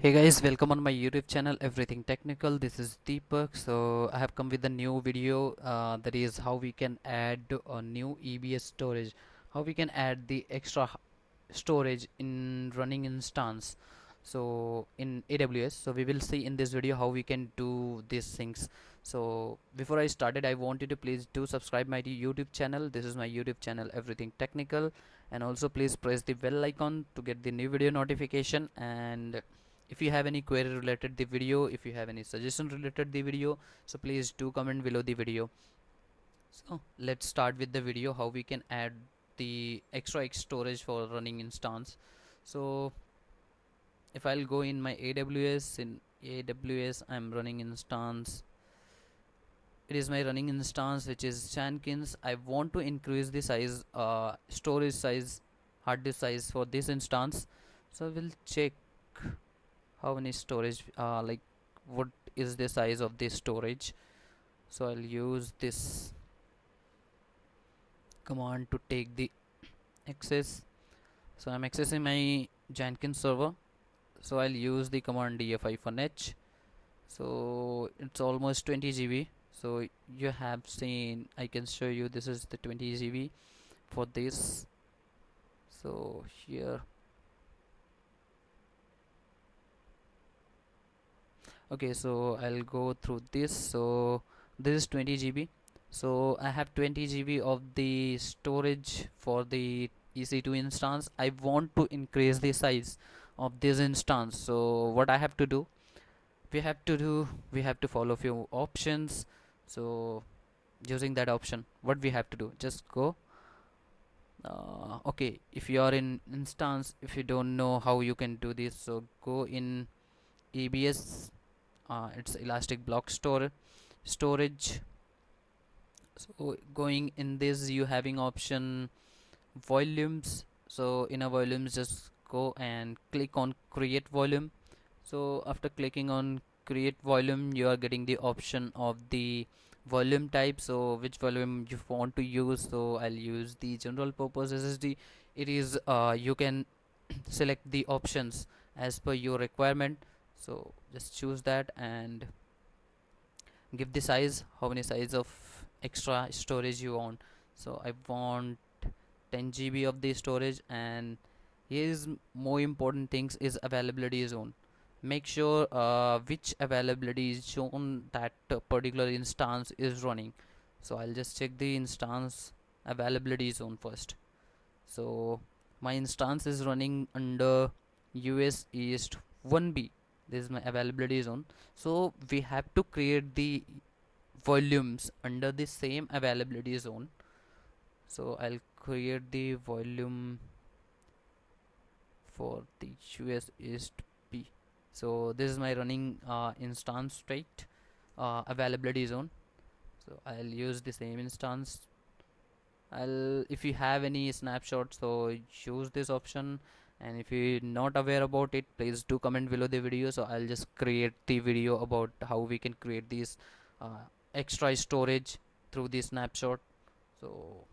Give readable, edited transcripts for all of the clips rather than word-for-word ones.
Hey guys, welcome on my YouTube channel Everything Technical. This is Deepak. So I have come with a new video that is how we can add a new EBS storage, how we can add the extra storage in running instance so in AWS. So we will see in this video how we can do these things. So before I started, I want you to please do subscribe my YouTube channel. This is my YouTube channel Everything Technical, and also please press the bell icon to get the new video notification. And if you have any query related the video, if you have any suggestion related the video, so please do comment below the video. So let's start with the video how we can add the extra storage for running instance. So if I'll go in my AWS, in AWS I'm running instance, it is my running instance which is Jenkins. I want to increase the size, storage size, hard disk size for this instance. So we'll check how many storage, like what is the size of this storage. So I'll use this command to take the access. So I'm accessing my Jenkins server, so I'll use the command df-h. So it's almost 20 GB. So you have seen, I can show you, this is the 20 GB for this. So here, okay, so I'll go through this. So this is 20 GB. So I have 20 GB of the storage for the EC2 instance. I want to increase the size of this instance. So what I have to do, we have to follow few options. So using that option, what we have to do, just go, okay, if you are in instance, if you don't know how you can do this, so go in EBS, it's elastic block storage. So going in this, you having option volumes. So in a volumes, just go and click on create volume. So after clicking on create volume, you are getting the option of the volume type, so which volume you want to use. So I'll use the general purpose SSD. It is, you can select the options as per your requirement. So just choose that and give the size, how many size of extra storage you want. So I want 10 GB of the storage. And here is more important things is availability zone. Make sure which availability zone that particular instance is running. So I'll just check the instance availability zone first. So my instance is running under US East 1B. This is my availability zone. So we have to create the volumes under the same availability zone. So I'll create the volume for the US East B. So this is my running instance state availability zone. So I'll use the same instance. If you have any snapshots, so choose this option, and if you're not aware about it, please do comment below the video. So I'll just create the video about how we can create these extra storage through the snapshot. So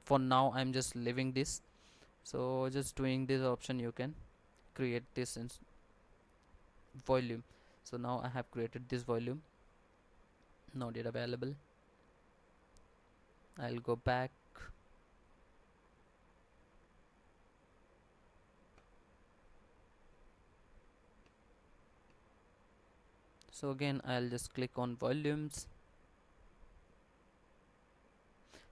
for now I'm just leaving this. So just doing this option, you can create this volume. So now I have created this volume, not yet available. I'll go back. So again I'll just click on volumes.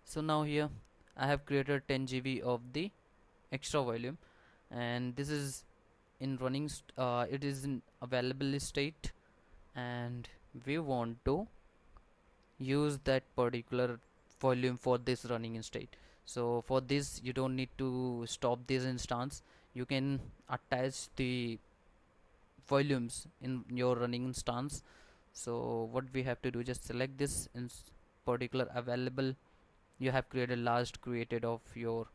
So now here I have created 10 GB of the extra volume, and this is in running it is in available state, and we want to use that particular volume for this running state. So for this you don't need to stop this instance, you can attach the volumes in your running instance. So what we have to do, just select this in particular available you have created last created of your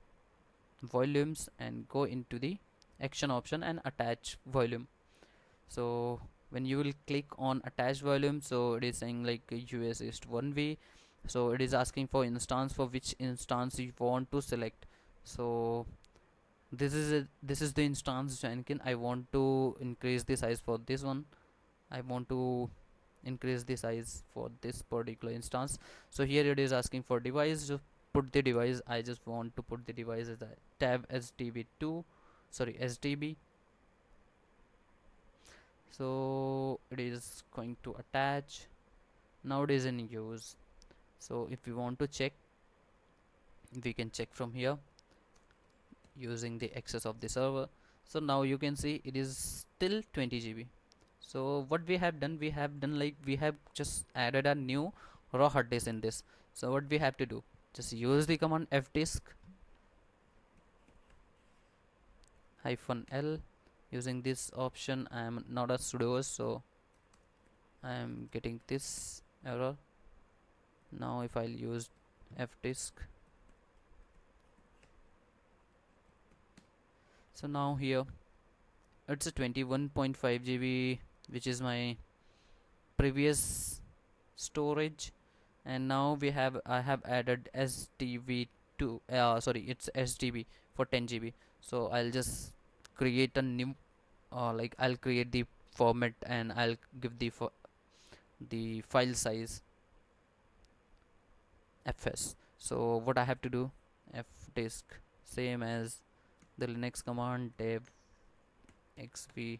volumes, and go into the action option and attach volume. So when you will click on attach volume, so it is saying like US is 1V. So it is asking for instance, for which instance you want to select. So This is the instance Jenkins. I want to increase the size for this one. I want to increase the size for this particular instance. So here it is asking for device. Just put the device. I just want to put the device as a tab SDB2, sorry, SDB. So it is going to attach. Now it is in use. So if we want to check, we can check from here using the access of the server. So now you can see it is still 20 GB. So what we have done, like we have just added a new raw hard disk in this. So what we have to do, just use the command fdisk -l. Using this option, I am not a sudo, so I am getting this error. Now if I'll use fdisk, so now here it's a 21.5 GB, which is my previous storage, and now I have added SDB2, sorry, it's SDB for 10 GB. So I'll just create a new, like I'll create the format, and I'll give the file size fs. So what I have to do, fdisk, same as the Linux command, dev xvtp.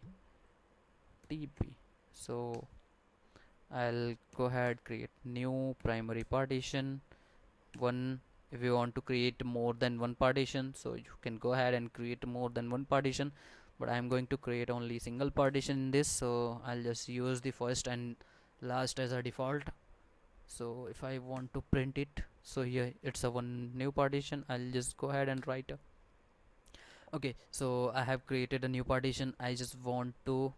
So I'll go ahead, create new primary partition one. If you want to create more than one partition, so you can go ahead and create more than one partition, but I'm going to create only single partition in this, so I'll just use the first and last as a default. So if I want to print it, so here it's a one new partition. I'll just go ahead and write a, okay, so I have created a new partition. I just want to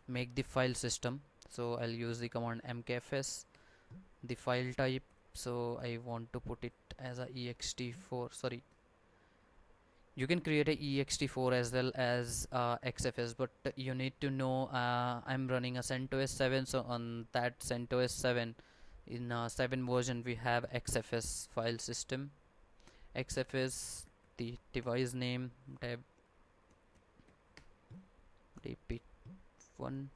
make the file system, so I'll use the command mkfs, the file type. So I want to put it as a ext4, sorry, you can create a ext4 as well as xfs, but you need to know, I'm running a CentOS 7, so on that CentOS 7, in 7 version, we have xfs file system. Xfs, the device name, tab dp1.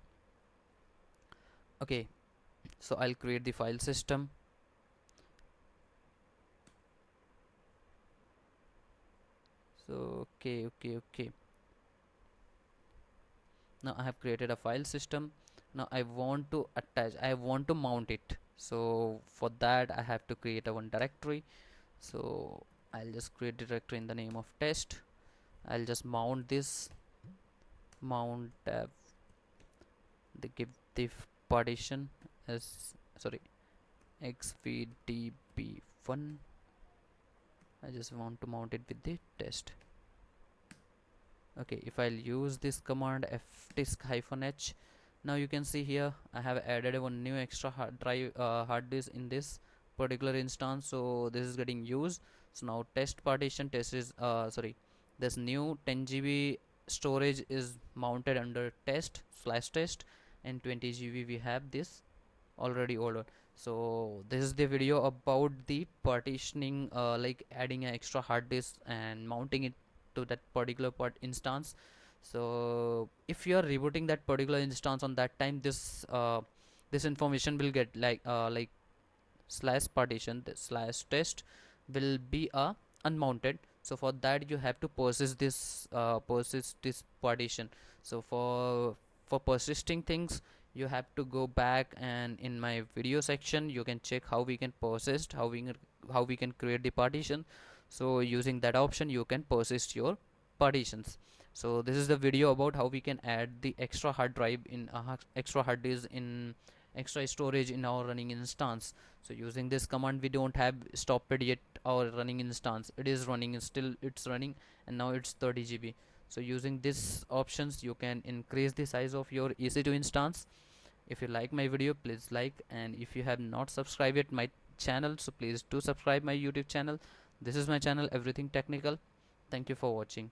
Okay, so I'll create the file system. So okay, now I have created a file system. Now I want to attach, I want to mount it. So for that I have to create a one directory. So I'll just create directory in the name of test. I'll just mount this, mount the give the partition as, sorry, xvdb1. I just want to mount it with the test. Okay, if I'll use this command fdisk -h, now you can see here I have added one new extra hard disk in this particular instance, so this is getting used. So now test partition, test is sorry, this new 10 GB storage is mounted under test/test, and 20 GB we have this already ordered. So this is the video about the partitioning, like adding an extra hard disk and mounting it to that particular instance. So if you are rebooting that particular instance on that time, this information will get like slash partition, the slash test will be unmounted. So for that you have to persist this partition. So for persisting things, you have to go back, and in my video section you can check how we can persist, how we can create the partition. So using that option you can persist your partitions. So this is the video about how we can add the extra hard drive in extra hard disk in extra storage in our running instance. So using this command, we don't have stopped yet our running instance, it is running, still it's running, and now it's 30 GB. So using these options you can increase the size of your EC2 instance. If you like my video, please like, and if you have not subscribed yet my channel, so please do subscribe my YouTube channel. This is my channel, Everything Technical. Thank you for watching.